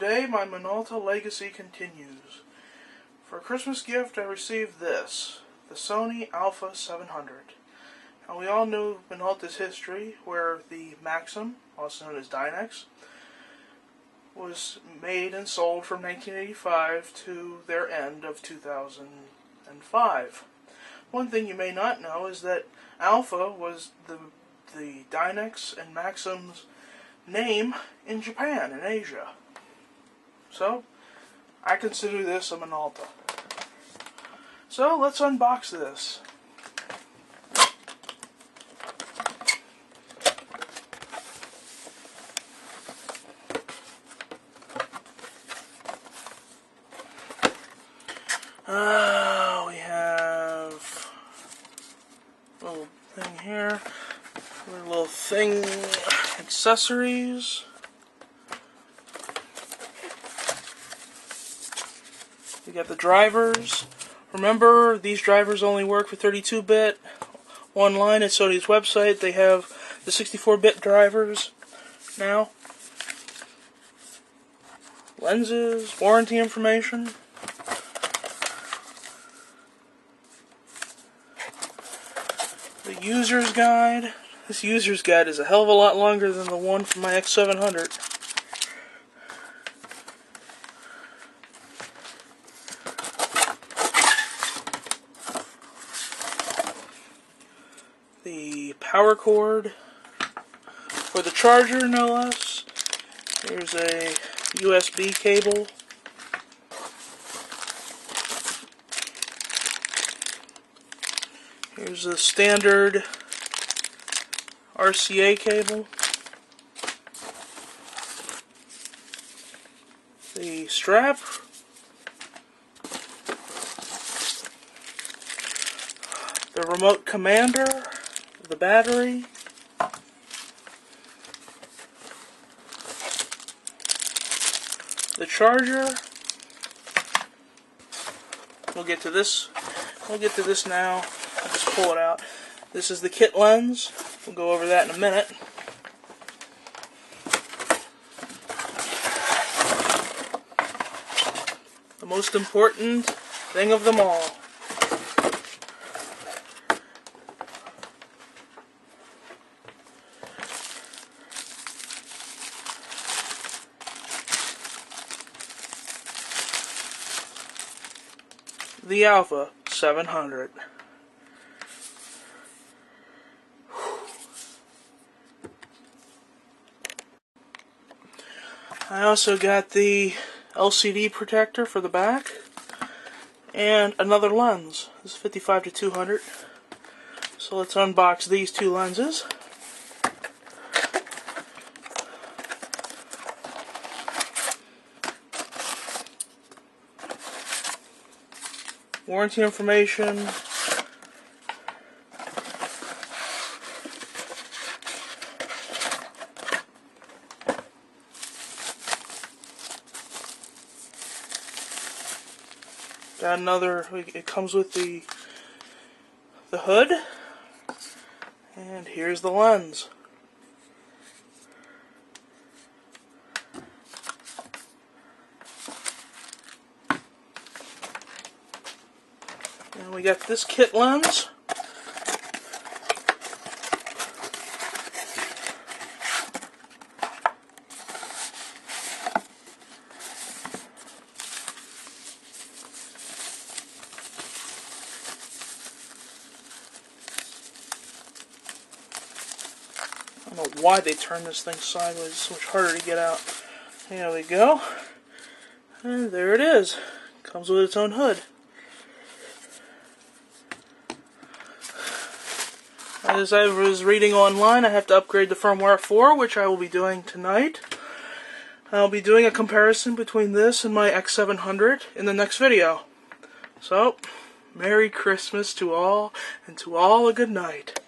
Today, my Minolta Legacy continues. For a Christmas gift, I received this, the Sony A700. Now, we all know Minolta's history, where the Maxim, also known as Dynex, was made and sold from 1985 to their end of 2005. One thing you may not know is that Alpha was the Dynex and Maxim's name in Japan, in Asia. So, I consider this a Minolta. So, let's unbox this. We have a little thing here, a little thing, accessories. We got the drivers. Remember, these drivers only work for 32-bit. Online at Sony's website, they have the 64-bit drivers now. Lenses, warranty information. The user's guide. This user's guide is a hell of a lot longer than the one from my X700. The power cord for the charger, no less. Here's a USB cable. Here's a standard RCA cable. The strap. The remote commander. The battery. The charger. We'll get to this now. I'll just pull it out. This is the kit lens. We'll go over that in a minute. The most important thing of them all. The Alpha 700. I also got the LCD protector for the back and another lens. This is 55 to 200. So let's unbox these two lenses. Warranty information. Got another, it comes with the hood, and here's the lens. And we got this kit lens. I don't know why they turned this thing sideways. It's so much harder to get out. There we go. And there it is. Comes with its own hood. As I was reading online, I have to upgrade to firmware 4, which I will be doing tonight. I'll be doing a comparison between this and my X700 in the next video. So, Merry Christmas to all, and to all a good night.